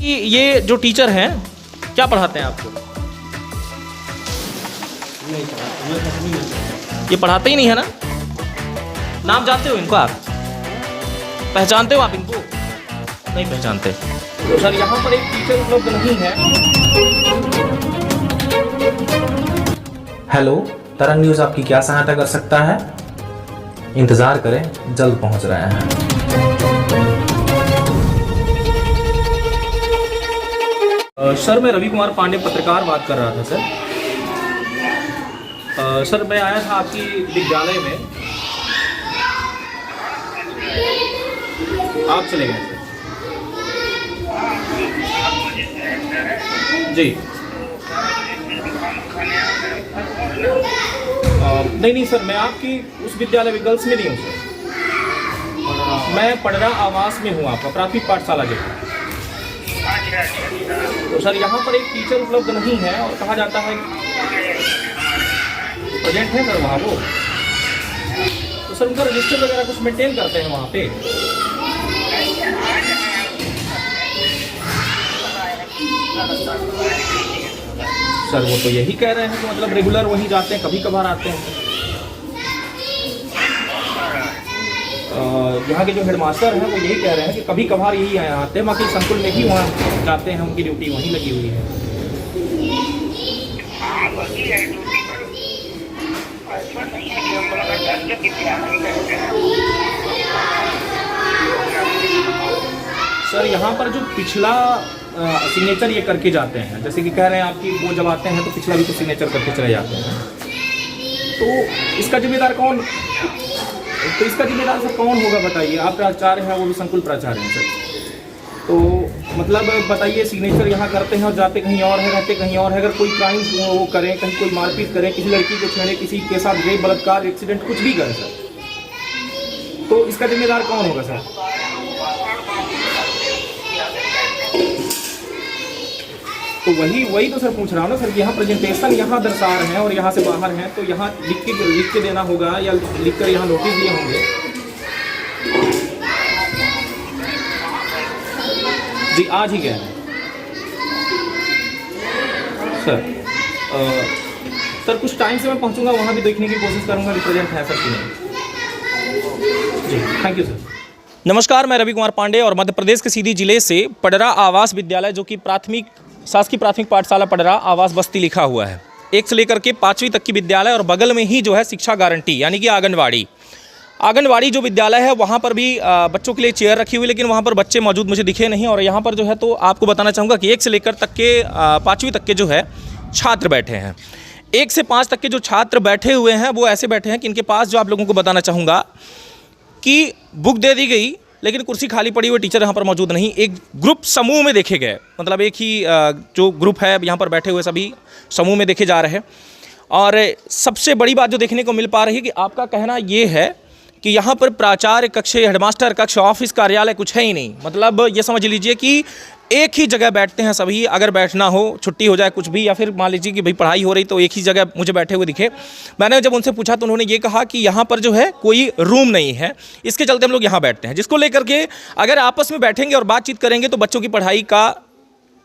कि ये जो टीचर हैं क्या पढ़ाते हैं आपको? ये पढ़ाते ही नहीं है ना? नाम जानते हो इनको आप? पहचानते हो आप इनको? नहीं पहचानते। तो सर यहाँ पर एक टीचर उपलब्ध नहीं है। हेलो, तरंग न्यूज़ आपकी क्या सहायता कर सकता है? इंतज़ार करें, जल्द पहुंच रहे हैं। सर मैं रवि कुमार पांडे पत्रकार बात कर रहा था सर। सर मैं आया था आपकी विद्यालय में, आप चले गए थे जी। नहीं सर, मैं आपकी उस विद्यालय में गर्ल्स में नहीं हूँ सर। मैं पडरा आवास में हूँ, आपका प्राथमिक पाठशाला जो है। तो सर यहाँ पर एक टीचर उपलब्ध नहीं है और कहा जाता है प्रेजेंट है सर वहाँ वो। तो सर उनका रजिस्टर वगैरह कुछ मेंटेन करते हैं वहाँ पे? सर वो तो यही कह रहे हैं कि मतलब रेगुलर वहीं जाते हैं, कभी कभार आते हैं। यहाँ के जो हेडमास्टर हैं वो यही कह रहे हैं कि कभी कभार यही आते हैं, बाकी संकुल में ही वहाँ जाते हैं, उनकी ड्यूटी वहीं लगी हुई है। सर यहाँ पर जो पिछला सिग्नेचर ये करके जाते हैं, जैसे कि कह रहे हैं आपकी वो जब आते हैं तो पिछला भी तो सिग्नेचर करके चले जाते हैं, तो इसका जिम्मेदार कौन? तो इसका जिम्मेदार सर कौन होगा बताइए? आप प्राचार्य हैं, वो भी संकुल प्राचार्य हैं सर। तो मतलब बताइए, सिग्नेचर यहाँ करते हैं और जाते कहीं और है, रहते कहीं और है। अगर कोई क्राइम वो करें, कहीं कोई मारपीट करें, किसी लड़की को छेड़े, किसी के साथ रेप, बलात्कार, एक्सीडेंट कुछ भी करें सर, तो इसका जिम्मेदार कौन होगा सर? तो वही तो सर पूछ रहा हूँ ना सर, यहाँ प्रेजेंटेशन यहाँ दर्शा रहे हैं और यहाँ से बाहर हैं, तो यहाँ लिख के देना होगा या लिख कर यहाँ नोटिस दिए होंगे जी। आज ही गए हैं सर। सर कुछ टाइम से मैं पहुँचूंगा, वहाँ भी देखने की कोशिश करूँगा कि प्रेजेंट है सर कि नहीं जी। Thank you sir. नमस्कार, मैं रवि कुमार पांडे और मध्य प्रदेश के सीधी जिले से पडरा आवास विद्यालय, जो कि शासकीय प्राथमिक पाठशाला पडरा आवास बस्ती लिखा हुआ है, 1 से लेकर के 5वीं तक की विद्यालय, और बगल में ही जो है शिक्षा गारंटी यानी कि आंगनवाड़ी जो विद्यालय है, वहाँ पर भी बच्चों के लिए चेयर रखी हुई, लेकिन वहाँ पर बच्चे मौजूद मुझे दिखे नहीं। और यहाँ पर जो है तो आपको बताना चाहूँगा कि 1 से लेकर तक के 5वीं तक के जो है छात्र बैठे हैं। 1 से 5 तक के जो छात्र बैठे हुए हैं वो ऐसे बैठे हैं कि इनके पास, जो आप लोगों को बताना चाहूँगा कि बुक दे दी गई लेकिन कुर्सी खाली पड़ी हुई, टीचर यहाँ पर मौजूद नहीं। एक ग्रुप समूह में देखे गए, मतलब एक ही जो ग्रुप है यहाँ पर बैठे हुए सभी समूह में देखे जा रहे हैं। और सबसे बड़ी बात जो देखने को मिल पा रही है कि आपका कहना ये है कि यहाँ पर प्राचार्य कक्ष, हेडमास्टर कक्ष, ऑफिस, कार्यालय कुछ है ही नहीं। मतलब ये समझ लीजिए कि एक ही जगह बैठते हैं सभी। अगर बैठना हो, छुट्टी हो जाए कुछ भी, या फिर मान लीजिए कि भाई पढ़ाई हो रही, तो एक ही जगह मुझे बैठे हुए दिखे। मैंने जब उनसे पूछा तो उन्होंने ये कहा कि यहाँ पर जो है कोई रूम नहीं है, इसके चलते हम लोग यहाँ बैठते हैं। जिसको लेकर के अगर आपस में बैठेंगे और बातचीत करेंगे तो बच्चों की पढ़ाई का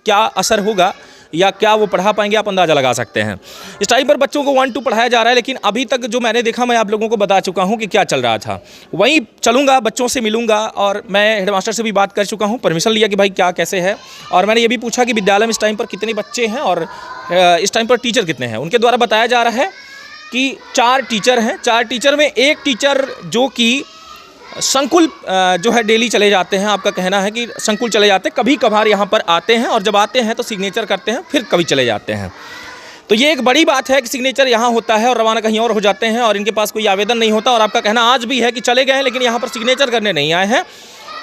क्या असर होगा या क्या वो पढ़ा पाएंगे, आप अंदाज़ा लगा सकते हैं। इस टाइम पर बच्चों को 1 2 पढ़ाया जा रहा है, लेकिन अभी तक जो मैंने देखा, मैं आप लोगों को बता चुका हूं कि क्या चल रहा था। वहीं चलूँगा, बच्चों से मिलूंगा, और मैं हेडमास्टर से भी बात कर चुका हूं, परमिशन लिया कि भाई क्या कैसे है। और मैंने ये भी पूछा कि विद्यालय में इस टाइम पर कितने बच्चे हैं और इस टाइम पर टीचर कितने हैं। उनके द्वारा बताया जा रहा है कि 4 टीचर हैं। 4 टीचर में एक टीचर जो कि संकुल जो है डेली चले जाते हैं। आपका कहना है कि संकुल चले जाते हैं, कभी कभार यहाँ पर आते हैं, और जब आते हैं तो सिग्नेचर करते हैं, फिर कभी चले जाते हैं। तो ये एक बड़ी बात है कि सिग्नेचर यहाँ होता है और रवाना कहीं और हो जाते हैं, और इनके पास कोई आवेदन नहीं होता। और आपका कहना आज भी है कि चले गए हैं लेकिन यहाँ पर सिग्नेचर करने नहीं आए हैं।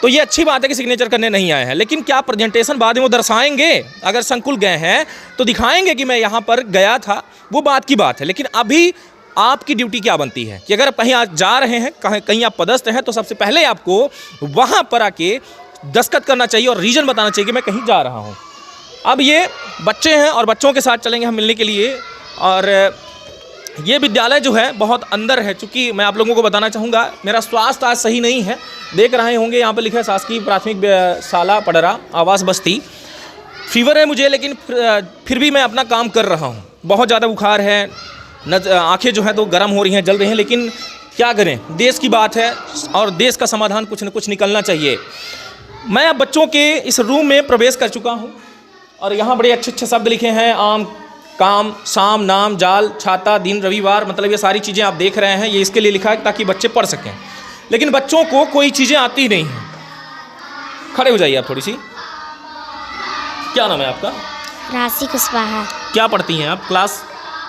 तो ये अच्छी बात है कि सिग्नेचर करने नहीं आए हैं, लेकिन क्या प्रेजेंटेशन बाद में वो दर्शाएंगे? अगर संकुल गए हैं तो दिखाएंगे कि मैं यहाँ पर गया था, वो बात की बात है। लेकिन अभी आपकी ड्यूटी क्या बनती है कि अगर कहीं आप जा रहे हैं, कहीं आप पदस्थ हैं, तो सबसे पहले आपको वहाँ पर आके दस्तखत करना चाहिए और रीज़न बताना चाहिए कि मैं कहीं जा रहा हूँ। अब ये बच्चे हैं और बच्चों के साथ चलेंगे हम मिलने के लिए। और ये विद्यालय जो है बहुत अंदर है, चूँकि मैं आप लोगों को बताना चाहूँगा मेरा स्वास्थ्य आज सही नहीं है। देख रहे होंगे यहाँ पर लिखा है शासकीय प्राथमिक शाला पडरा आवास बस्ती। फीवर है मुझे, लेकिन फिर भी मैं अपना काम कर रहा हूँ। बहुत ज़्यादा बुखार है, आंखें जो हैं तो गर्म हो रही हैं, जल रही हैं, लेकिन क्या करें, देश की बात है और देश का समाधान कुछ न कुछ निकलना चाहिए। मैं अब बच्चों के इस रूम में प्रवेश कर चुका हूँ और यहाँ बड़े अच्छे अच्छे शब्द लिखे हैं, आम, काम, शाम, नाम, जाल, छाता, दिन, रविवार, मतलब ये सारी चीज़ें आप देख रहे हैं, ये इसके लिए लिखा है ताकि बच्चे पढ़ सकें। लेकिन बच्चों को कोई चीज़ें आती नहीं हैं। खड़े हो जाइए आप थोड़ी सी। क्या नाम है आपका? राशि कुशवाहा। क्या पढ़ती हैं आप? क्लास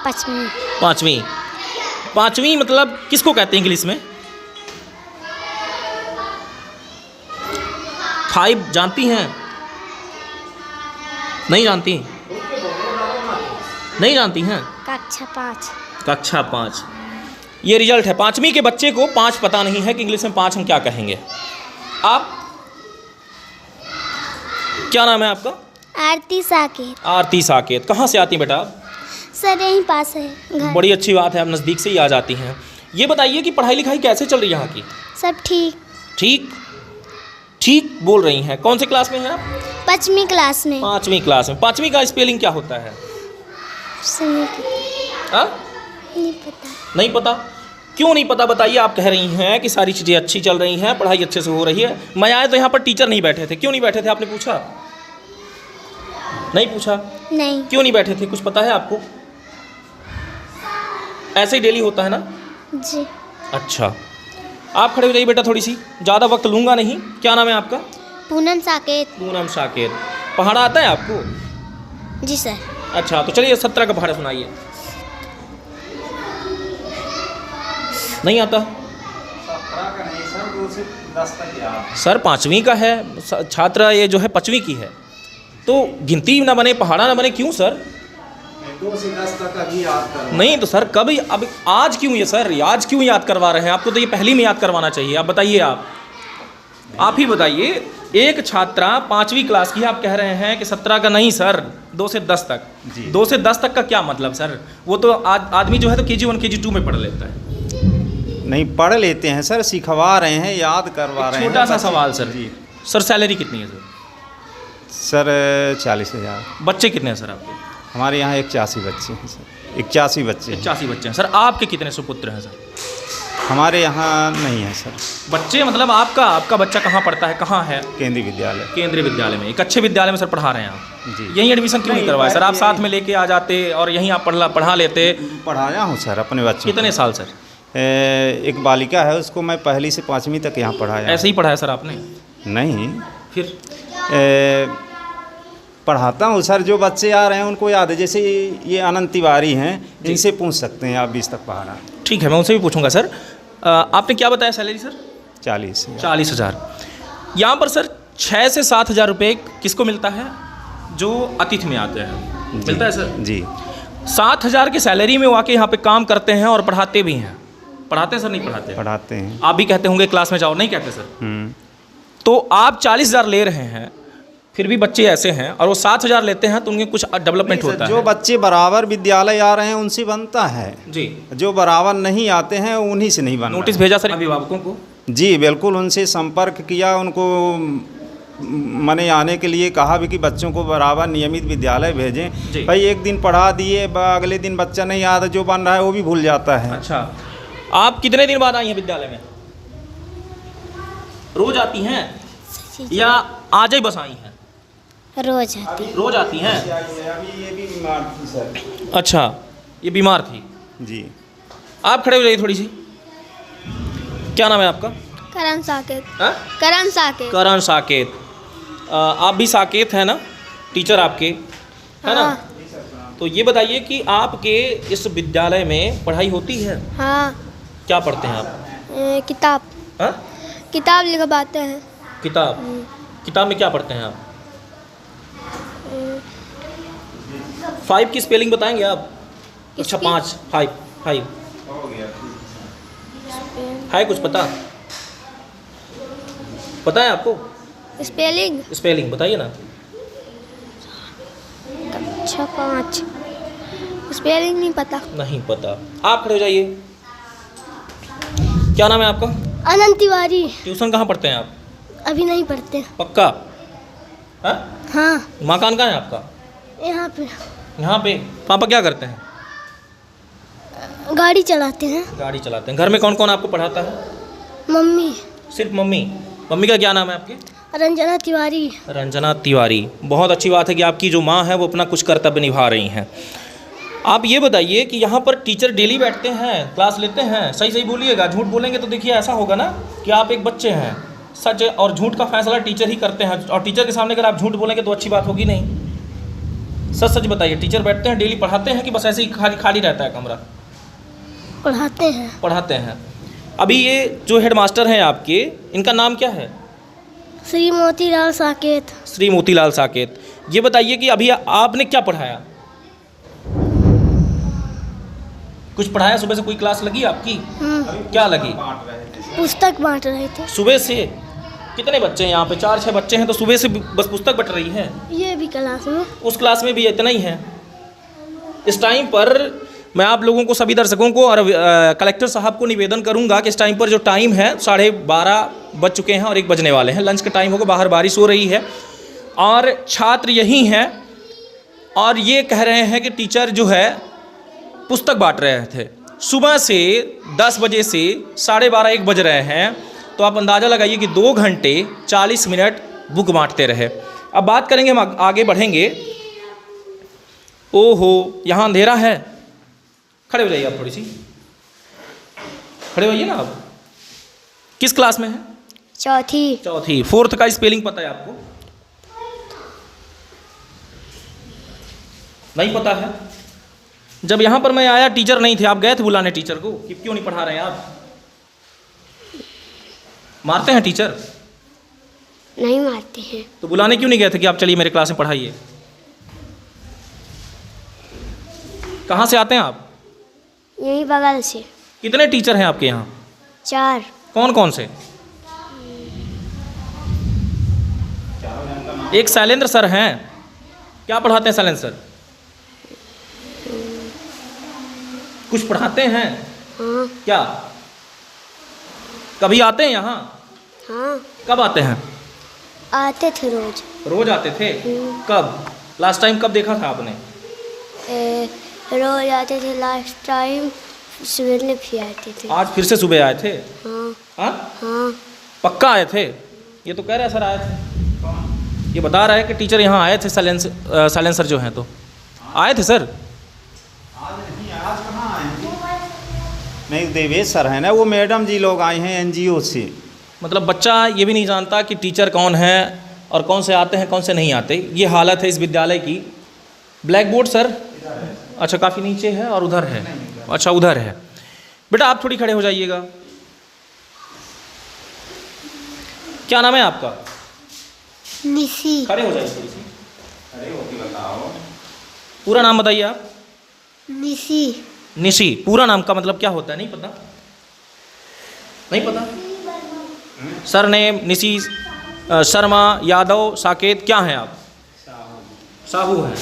5वीं। 5वीं। 5वीं मतलब किसको कहते हैं इंग्लिश में? 5 जानती हैं? नहीं जानती? नहीं जानती हैं? कक्षा 5। कक्षा 5। ये रिजल्ट है। 5वीं के बच्चे को 5 पता नहीं है कि इंग्लिश में 5 हम क्या कहेंगे। आप, क्या नाम है आपका? आरती साकेत। आरती साकेत। कहाँ से आती हैं बेटा आप? सर यहीं पास है घर। बड़ी अच्छी बात है, आप नज़दीक से ही आ जाती हैं। ये बताइए कि पढ़ाई लिखाई कैसे चल रही है यहाँ की? सब ठीक। ठीक ठीक बोल रही हैं। कौन से क्लास में हैं आप? 5वीं क्लास में। 5वीं क्लास में। 5वीं का स्पेलिंग क्या होता है? नहीं पता। हाँ? नहीं पता। नहीं पता? क्यों नहीं पता बताइए? आप कह रही हैं कि सारी चीज़ें अच्छी चल रही हैं, पढ़ाई अच्छे से हो रही है। मैं आया तो यहाँ पर टीचर नहीं बैठे थे। क्यों नहीं बैठे थे? आपने पूछा? नहीं पूछा? नहीं। क्यों नहीं बैठे थे? कुछ पता है आपको? ऐसे ही डेली होता है ना? जी। अच्छा, आप खड़े हो जाइए बेटा थोड़ी सी, ज़्यादा वक्त लूँगा नहीं। क्या नाम है आपका? पूनम साकेत। पूनम साकेत। पहाड़ा आता है आपको? जी सर। अच्छा, तो चलिए 17 का पहाड़ा सुनाइए। नहीं आता? 17 का नहीं सर, 2 से 10 तक याद। सर 5वीं का है छात्र, ये जो है 5वीं की है, तो गिनती ना बने, पहाड़ा ना बने, क्यों सर? 2 से 10 तक अभी याद करो। नहीं तो सर कब, अब आज क्यों ये सर, आज क्यों याद करवा रहे हैं? आपको तो ये पहली में याद करवाना चाहिए। आप बताइए, आप ही बताइए। एक छात्रा 5वीं क्लास की है, आप कह रहे हैं कि 17 का नहीं सर, 2 से 10 तक। 2 से 10 तक का क्या मतलब सर? वो तो आदमी जो है तो KG 1 KG 2 में पढ़ लेता है। नहीं पढ़ लेते हैं सर, सिखवा रहे हैं, याद करवा रहे हैं। छोटा सा सवाल सर जी। सर, सैलरी कितनी है सर? सर 40,000। बच्चे कितने हैं सर आपके? हमारे यहाँ 81 बच्चे हैं सर, 81 बच्चे हैं। 81 बच्चे हैं सर। आपके कितने सुपुत्र हैं सर? हमारे यहाँ नहीं है सर। बच्चे मतलब आपका बच्चा कहाँ पढ़ता है, कहाँ है? केंद्रीय विद्यालय। केंद्रीय विद्यालय में। एक अच्छे विद्यालय में सर पढ़ा रहे हैं आप? जी। यहीं एडमिशन क्यों नहीं करवाए सर? आप साथ में लेके आ जाते और यहीं आप पढ़ा लेते। पढ़ाया हूँ सर अपने बच्चों कितने साल सर? एक बालिका है, उसको मैं 1 से 5वीं तक यहाँ पढ़ाया। ऐसे ही पढ़ाया सर आपने? नहीं, फिर पढ़ाता हूँ सर। जो बच्चे आ रहे हैं उनको याद है, जैसे ये आनंद तिवारी हैं, इनसे पूछ सकते हैं आप 20 तक पढ़ाना। ठीक है, मैं उनसे भी पूछूंगा सर। आपने क्या बताया सैलरी सर? 40,000। यहाँ पर सर 6 से 7 हज़ार रुपये किसको मिलता है? जो अतिथि में आते हैं मिलता है सर। जी। 7 हज़ार की सैलरी में वो आके यहाँ पे काम करते हैं और पढ़ाते भी हैं। पढ़ाते हैं सर? नहीं पढ़ाते? पढ़ाते हैं। आप भी कहते होंगे क्लास में जाओ, नहीं कहते सर? तो आप 40,000 ले रहे हैं, फिर भी बच्चे ऐसे हैं और वो 7,000 लेते हैं, तो उनके कुछ डेवलपमेंट होता है। जो बच्चे बराबर विद्यालय आ रहे हैं उनसे बनता है जी। जो बराबर नहीं आते हैं उन्हीं से नहीं बन। नोटिस भेजा सर अभिभावकों को? जी बिल्कुल, उनसे संपर्क किया, उनको मैंने आने के लिए कहा भी कि बच्चों को बराबर नियमित विद्यालय जी। भेजें। भाई एक दिन पढ़ा दिए, अगले दिन बच्चा नहीं आता, जो बन रहा है वो भी भूल जाता है। अच्छा, आप कितने दिन बाद आई हैं विद्यालय में? रोज आती हैं या आज ही बस आई हैं? रोज आती। रोज आती हैं? अभी ये भी बीमार थी सर। अच्छा, ये बीमार थी। जी। आप खड़े हो जाइए थोड़ी सी। क्या नाम है आपका? करण साकेत। हाँ? करण साकेत। करण साकेत। आप भी साकेत हैं ना, टीचर आपके, है ना? तो ये बताइए कि आपके इस विद्यालय में पढ़ाई होती है? हाँ। क्या पढ़ते हैं आप? किताब। हाँ? किताब लिखवाते हैं। किताब? किताब में क्या पढ़ते हैं आप? 5 की स्पेलिंग बताएंगे आप? अच्छा 5 5 है कुछ पता है आपको? स्पेलिंग बताइए ना। अच्छा 5 स्पेलिंग नहीं पता। नहीं पता। आप खड़े हो जाइए। क्या नाम है आपका? आनंद तिवारी। ट्यूशन कहाँ पढ़ते हैं आप? अभी नहीं पढ़ते। पक्का? हाँ? हाँ मकान कहाँ है आपका? यहाँ पे यहाँ पे। पापा क्या करते हैं? गाड़ी चलाते हैं। गाड़ी चलाते हैं। घर में कौन कौन आपको पढ़ाता है? मम्मी सिर्फ मम्मी। मम्मी का क्या नाम है आपके? रंजना तिवारी। रंजना तिवारी। बहुत अच्छी बात है कि आपकी जो माँ है वो अपना कुछ कर्तव्य निभा रही हैं। आप ये बताइए कि यहाँ पर टीचर डेली बैठते हैं, क्लास लेते हैं? सही सही बोलिएगा, झूठ बोलेंगे तो देखिए ऐसा होगा ना कि आप एक बच्चे हैं। सच और झूठ का फैसला टीचर ही करते हैं, और टीचर के सामने अगर आप झूठ बोलेंगे तो अच्छी बात होगी नहीं। सच सच बताइए, टीचर बैठते हैं, डेली पढ़ाते हैं कि बस ऐसे ही खाली खाली रहता है कमरा? पढ़ाते हैं। पढ़ाते हैं। अभी ये जो हेडमास्टर हैं आपके, इनका नाम क्या है? श्री मोतीलाल साकेत। श्री मोतीलाल साकेत। ये बताइए कि अभी आपने क्या पढ़ाया? कुछ पढ़ाया? सुबह से कोई क्लास लगी आपकी? क्या लगी? पुस्तक बांट रहे थे। सुबह से कितने बच्चे हैं यहाँ पे? 4-6 बच्चे हैं, तो सुबह से बस पुस्तक बट रही है? ये भी क्लास में। उस क्लास में भी इतना ही है? इस टाइम पर मैं आप लोगों को, सभी दर्शकों को और कलेक्टर साहब को निवेदन करूंगा कि इस टाइम पर जो टाइम है 12:30 बज चुके हैं और 1 बजने वाले हैं, लंच का टाइम होगा, बाहर बारिश हो रही है और छात्र यही हैं और ये कह रहे हैं कि टीचर जो है पुस्तक बांट रहे थे। सुबह से 10 बजे से 12:30-1 बज रहे हैं, तो आप अंदाज़ा लगाइए कि 2 घंटे 40 मिनट बुक बांटते रहे। अब बात करेंगे, हम आगे बढ़ेंगे। ओहो, यहाँ अंधेरा है। खड़े हो जाइए आप, थोड़ी सी खड़े होइए ना आप। किस क्लास में है? चौथी। चौथी। 4th का स्पेलिंग पता है आपको? नहीं पता है? जब यहाँ पर मैं आया टीचर नहीं थे, आप गए थे बुलाने टीचर को कि क्यों नहीं पढ़ा रहे हैं आप? मारते हैं टीचर? नहीं मारते हैं। तो बुलाने क्यों नहीं गए थे कि आप चलिए मेरे क्लास में पढ़ाइए? कहाँ से आते हैं आप? यही बगल से। कितने टीचर हैं आपके यहाँ? 4। कौन कौन से? एक शैलेंद्र सर हैं। क्या पढ़ाते हैं शैलेंद्र सर? कुछ पढ़ाते हैं? हाँ। क्या? कभी आते हैं यहाँ? हाँ कब आते हैं? आते थे रोज। रोज आते थे? कब? लास्ट टाइम कब देखा था आपने? रोज आते थे लास्ट टाइम, सुबह में फिर आते थे। आज फिर से सुबह आए थे? हाँ। हाँ? हाँ पक्का आए थे? ये तो कह रहे हैं सर आए थे। ये बता रहा है कि टीचर यहाँ आए थे, साइलेंसर जो हैं, तो आए थे सर? नहीं, देवेश सर है ना, वो मैडम जी लोग आए हैं NGO से। मतलब बच्चा ये भी नहीं जानता कि टीचर कौन है और कौन से आते हैं कौन से नहीं आते। ये हालत है इस विद्यालय की। Black board sir? अच्छा, काफ़ी नीचे है और उधर है। अच्छा, उधर है। बेटा आप थोड़ी खड़े हो जाइएगा। क्या नाम है आपका? निशी। खड़े हो जाइए थोड़ी सी। पूरा नाम बताइए आप। निशी। निशी। पूरा नाम का मतलब क्या होता है? नहीं पता? नहीं पता? Sir name Nishi Sharma Yadav Saket. क्या हैं आप? साहू हैं,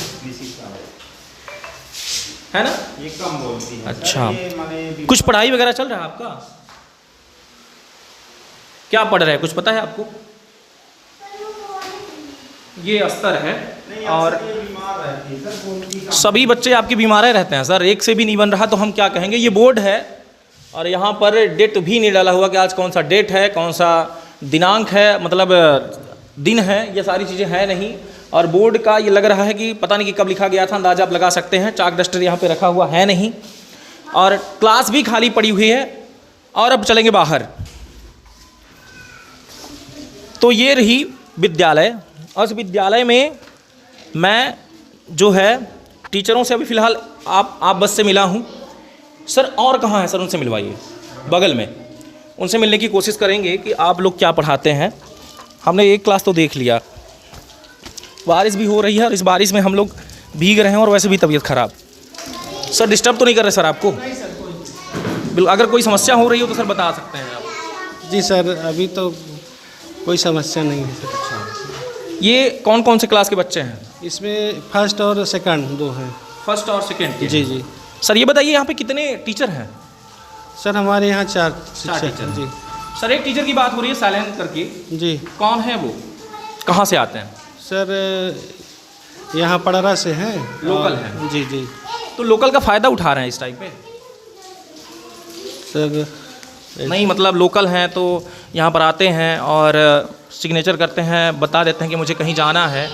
है ना? ये कम बोलती है। अच्छा, ये माने कुछ पढ़ाई वगैरह चल रहा है आपका? क्या पढ़ रहे हैं, कुछ पता है आपको? ये अस्तर है और सभी बच्चे आपके बीमार रहते हैं सर, एक से भी नहीं बन रहा तो हम क्या कहेंगे। ये बोर्ड है और यहाँ पर डेट भी नहीं डाला हुआ कि आज कौन सा डेट है, कौन सा दिनांक है, मतलब दिन है, ये सारी चीज़ें हैं नहीं। और बोर्ड का ये लग रहा है कि पता नहीं कि कब लिखा गया था, अंदाज़ा आप लगा सकते हैं। चाक डस्टर यहाँ पे रखा हुआ है नहीं और क्लास भी खाली पड़ी हुई है। और अब चलेंगे बाहर। तो ये रही विद्यालय और इस विद्यालय में मैं जो है टीचरों से अभी फ़िलहाल आप बस से मिला हूँ। सर और कहाँ है सर, उनसे मिलवाइए बगल में, उनसे मिलने की कोशिश करेंगे कि आप लोग क्या पढ़ाते हैं। हमने एक क्लास तो देख लिया। बारिश भी हो रही है और इस बारिश में हम लोग भीग रहे हैं और वैसे भी तबीयत ख़राब। सर डिस्टर्ब तो नहीं कर रहे सर आपको? बिल्कुल, अगर कोई समस्या हो रही हो तो सर बता सकते हैं आप। जी सर, अभी तो कोई समस्या नहीं है सर। ये कौन कौन से क्लास के बच्चे हैं? इसमें फर्स्ट और सेकंड 2 हैं। फर्स्ट और सेकेंड के? जी जी। सर ये बताइए यहाँ पे कितने टीचर हैं? सर हमारे यहाँ 4 टीचर हैं। जी। सर एक टीचर की बात हो रही है साइलेंट करके, जी। कौन है वो, कहाँ से आते हैं? सर यहाँ पड़रा से हैं। लोकल और- हैं। जी जी तो लोकल का फ़ायदा उठा रहे हैं इस टाइम पे? सर नहीं, मतलब लोकल हैं तो यहाँ पर आते हैं और सिग्नेचर करते हैं, बता देते हैं कि मुझे कहीं जाना है।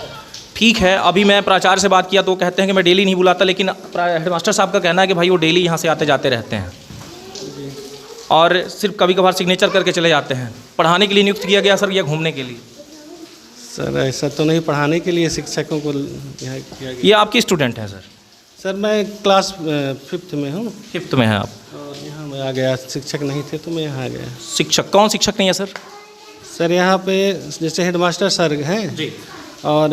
ठीक है, अभी मैं प्राचार्य से बात किया तो कहते हैं कि मैं डेली नहीं बुलाता, लेकिन हेडमास्टर साहब का कहना है कि भाई वो डेली यहाँ से आते जाते रहते हैं और सिर्फ कभी कभार सिग्नेचर करके चले जाते हैं। पढ़ाने के लिए नियुक्त किया गया सर या घूमने के लिए? सर ऐसा तो नहीं, पढ़ाने के लिए शिक्षकों को यहाँ किया गया। ये आपके स्टूडेंट हैं सर? सर मैं क्लास 5th में हूँ 5th में हैं आप? और यहाँ मैं आ गया, शिक्षक नहीं थे तो मैं यहाँ आ गया। शिक्षक कौन शिक्षक नहीं है सर? सर यहाँ पे जैसे हेडमास्टर सर हैं जी। और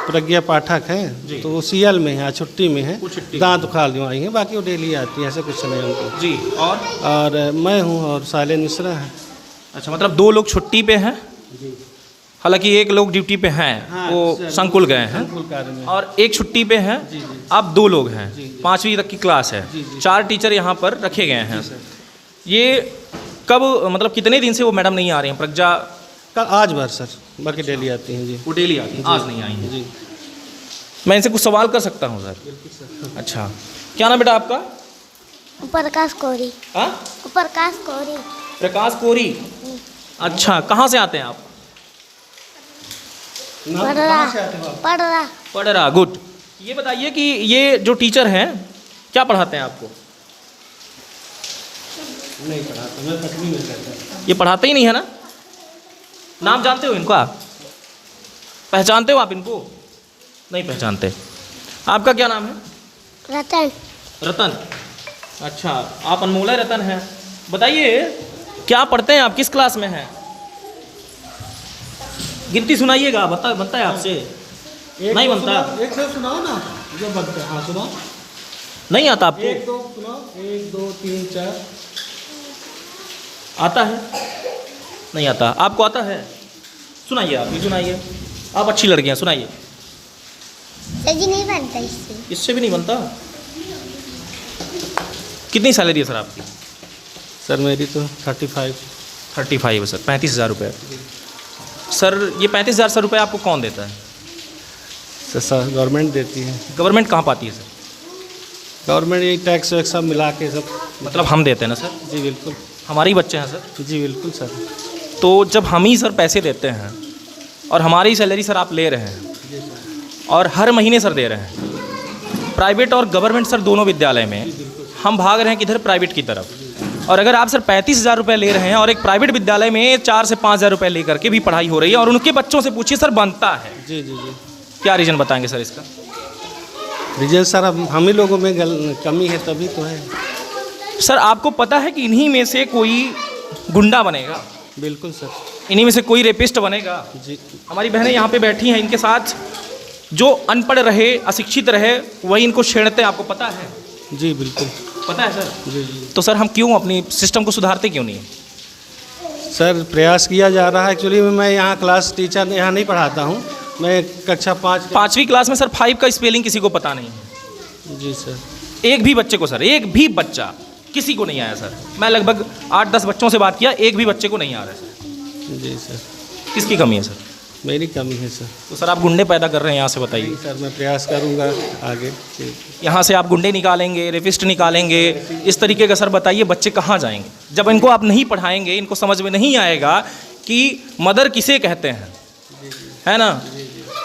प्रज्ञा पाठक हैं, तो वो CL में हैं, छुट्टी में हैं, दांत उखाड़ जो आई हैं, बाकी वो डेली आती है, ऐसा कुछ नहीं है उनको। जी। और मैं हूँ और साइलेन मिश्रा है। अच्छा, मतलब 2 लोग छुट्टी पे हैं, हालांकि 1 लोग ड्यूटी पे हैं, हाँ, वो सर, संकुल गए हैं, संकुल कार्य में। और 1 छुट्टी पे हैं। अब 2 लोग हैं, 5वीं तक की क्लास है, 4 टीचर यहाँ पर रखे गए हैं। ये कब, मतलब कितने दिन से वो मैडम नहीं आ रही हैं प्रज्ञा? कल आज भर सर, बाकी डेली आती हैं। जी वो डेली आती हैं, आज नहीं आई हैं। जी मैं इनसे कुछ सवाल कर सकता हूँ सर? अच्छा, क्या नाम बेटा आपका? प्रकाश कोरी। हाँ, प्रकाश कोरी। प्रकाश कोरी। अच्छा, कहाँ से आते हैं आप? पड़रा। पढ़रा। गुड। ये बताइए कि ये जो टीचर हैं क्या पढ़ाते हैं आपको? नहीं पढ़ाता, मैं 5वीं में करता हूँ। ये पढ़ाते ही नहीं है ना? नाम जानते हो इनका? पहचानते हो आप इनको? नहीं पहचानते। आपका क्या नाम है? रतन। रतन। अच्छा, आप अनमोला रतन हैं। बताइए क्या पढ़ते हैं आप, किस क्लास में हैं? गिनती सुनाइएगा, बनता है आपसे? नहीं बनता? एक से सुनाओ ना जो बनता है। हाँ सुनाओ। नहीं आता आपको? 1 2 सुनाओ। 1 2 3 4। आता है? नहीं आता। आपको आता है? सुनाइए, आप भी सुनाइए, आप अच्छी लड़की हैं, सुनाइए। सर जी नहीं बनता इससे। इससे भी नहीं बनता? कितनी सैलरी है सर आपकी? सर मेरी तो 35। 35 है सर, 35,000 रुपये। सर ये 35,000 रुपये आपको कौन देता है? सर गवर्नमेंट देती है। गवर्नमेंट कहाँ पाती है सर? गवर्नमेंट यही टैक्स वैक्स सब मिला के सब। मतलब हम देते हैं ना सर? जी बिल्कुल। हमारे ही बच्चे हैं सर? जी बिल्कुल सर। तो जब हम ही सर पैसे देते हैं और हमारी सैलरी सर आप ले रहे हैं और हर महीने सर दे रहे हैं, प्राइवेट और गवर्नमेंट सर दोनों विद्यालय में हम भाग रहे हैं किधर? प्राइवेट की तरफ। और अगर आप सर 35,000 रुपये ले रहे हैं और एक प्राइवेट विद्यालय में 4 से 5,000 रुपये लेकर के भी पढ़ाई हो रही है और उनके बच्चों से पूछिए सर बनता है? जी जी जी। क्या रीज़न बताएंगे सर इसका? रिजल्ट सर अब हम ही लोगों में कमी है तभी तो है। सर आपको पता है कि इन्हीं में से कोई गुंडा बनेगा? बिल्कुल सर। इन्हीं में से कोई रेपिस्ट बनेगा? जी। हमारी बहनें यहाँ पे बैठी हैं, इनके साथ जो अनपढ़ रहे, अशिक्षित रहे, वही इनको छेड़ते हैं, आपको पता है? जी बिल्कुल पता है सर? जी जी। तो सर हम क्यों अपनी सिस्टम को सुधारते क्यों नहीं? सर प्रयास किया जा रहा है। एक्चुअली मैं यहाँ क्लास टीचर यहाँ नहीं पढ़ाता हूँ, मैं कक्षा 5वीं क्लास में सर 5 का स्पेलिंग किसी को पता नहीं है? जी सर। एक भी बच्चे को सर, एक भी बच्चा किसी को नहीं आया सर। मैं लगभग 8-10 बच्चों से बात किया, एक भी बच्चे को नहीं आ रहा है सर। जी सर। किसकी कमी है सर? मेरी कमी है सर। तो सर आप गुंडे पैदा कर रहे हैं यहाँ से, बताइए। सर मैं प्रयास करूँगा आगे। यहाँ से आप गुंडे निकालेंगे, रेपिस्ट निकालेंगे, इस तरीके का सर बताइए बच्चे कहाँ जाएंगे? जब इनको आप नहीं पढ़ाएंगे, इनको समझ में नहीं आएगा कि मदर किसे कहते हैं, है ना,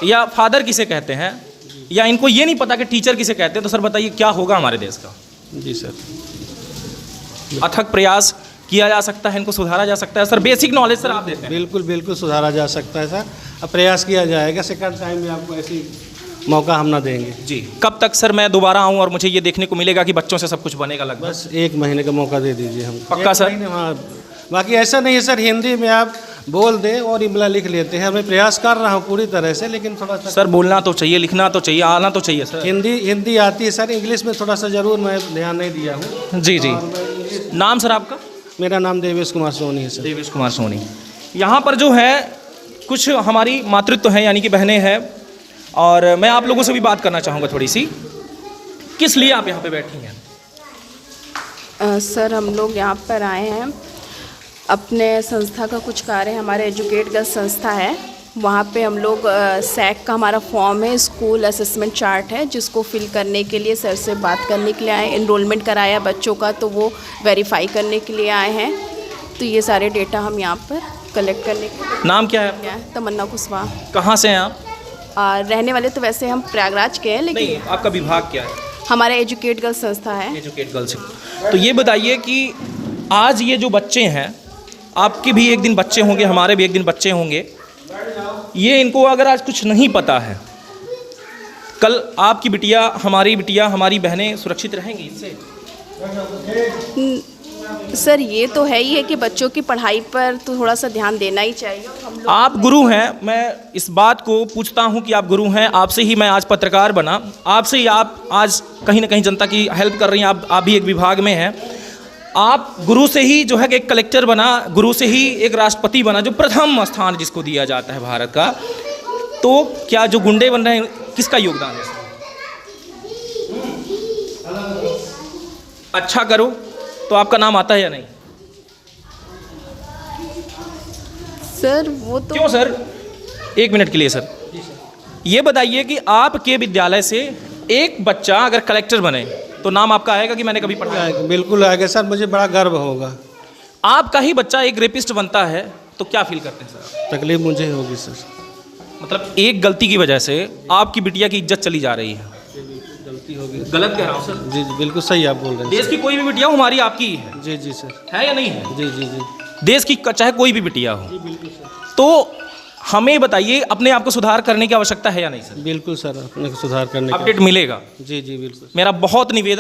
या फादर किसे कहते हैं, या इनको ये नहीं पता कि टीचर किसे कहते हैं, तो सर बताइए क्या होगा हमारे देश का? जी सर। अथक प्रयास किया जा सकता है, इनको सुधारा जा सकता है सर। बेसिक नॉलेज सर आप देते हैं? बिल्कुल बिल्कुल सुधारा जा सकता है सर। अब प्रयास किया जाएगा, सेकंड टाइम में आपको ऐसी मौका हम ना देंगे। जी। कब तक सर मैं दोबारा आऊँ और मुझे ये देखने को मिलेगा कि बच्चों से सब कुछ बनेगा? लगभग बस 1 महीने का मौका दे दीजिए हमको। पक्का सर? हाँ, बाकी ऐसा नहीं है सर, हिंदी में आप बोल दें और इमला लिख लेते हैं। मैं प्रयास कर रहा हूँ पूरी तरह से, लेकिन थोड़ा सा सर बोलना तो चाहिए, लिखना तो चाहिए, आना तो चाहिए सर। हिंदी आती है सर, इंग्लिश में थोड़ा सा ज़रूर मैं ध्यान नहीं दिया हूँ। जी जी। नाम सर आपका? मेरा नाम देवेश कुमार सोनी है सर। देवेश कुमार सोनी। यहाँ पर जो है कुछ हमारी मातृत्व हैं, यानी कि बहनें हैं, और मैं आप लोगों से भी बात करना चाहूँगा थोड़ी सी। किस लिए आप यहाँ पे बैठी हैं? सर हम लोग यहाँ पर आए हैं, अपने संस्था का कुछ कार्य, हमारे एजुकेट गर्ल्स संस्था है, वहाँ पे हम लोग सैक का हमारा फॉर्म है, स्कूल असेसमेंट चार्ट है, जिसको फिल करने के लिए सर से बात करने के लिए आए। एनरोलमेंट कराया बच्चों का तो वो वेरीफाई करने के लिए आए हैं। तो ये सारे डेटा हम यहाँ पर कलेक्ट करने के लिए नाम क्या है? आए हैं। तमन्ना कुशवाहा। कहाँ से हैं आप? रहने वाले तो वैसे हम प्रयागराज के हैं, लेकिन नहीं, आपका विभाग क्या है? हमारा एजुकेट गर्ल संस्था है। Educate girls. तो ये बताइए कि आज ये जो बच्चे हैं, आपके भी एक दिन बच्चे होंगे, हमारे भी एक दिन बच्चे होंगे, ये इनको अगर आज कुछ नहीं पता है, कल आपकी बिटिया, हमारी बहनें सुरक्षित रहेंगी इससे? सर ये तो है ही है कि बच्चों की पढ़ाई पर तो थोड़ा सा ध्यान देना ही चाहिए। हम लोग आप गुरु हैं, मैं इस बात को पूछता हूं कि आप गुरु हैं, आपसे ही मैं आज पत्रकार बना, आपसे ही आप आज कहीं ना कहीं जनता की हेल्प कर रही हैं, आप भी एक विभाग में हैं। आप गुरु से ही जो है कि एक कलेक्टर बना, गुरु से ही एक राष्ट्रपति बना, जो प्रथम स्थान जिसको दिया जाता है भारत का। तो क्या जो गुंडे बन रहे हैं, किसका योगदान है? अच्छा करो तो आपका नाम आता है या नहीं? सर वो तो क्यों सर? एक मिनट के लिए सर, ये बताइए कि आपके विद्यालय से एक बच्चा अगर कलेक्टर बने तो नाम आपका आएगा कि मैंने कभी पढ़ा है? बिल्कुल आएगा सर, मुझे बड़ा गर्व होगा। आपका ही बच्चा एक रेपिस्ट बनता है तो क्या फील करते हैं सर? तकलीफ मुझे होगी सर। मतलब एक गलती की वजह से आपकी बिटिया की इज्जत चली जा रही है। गलती होगी। गलत कह रहा हूँ सर? जी जी बिल्कुल सही आप बोल रहे हैं। देश की कोई भी बिटिया हो, हमारी आपकी ही है। जी जी सर। है या नहीं है? जी जी जी देश की चाहे कोई भी बिटिया हो। तो हमें बताइए, अपने आप को सुधार करने की आवश्यकता है या नहीं सर? बिल्कुल सर, अपने को सुधार करने का अपडेट मिलेगा। जी जी बिल्कुल। मेरा बहुत निवेदन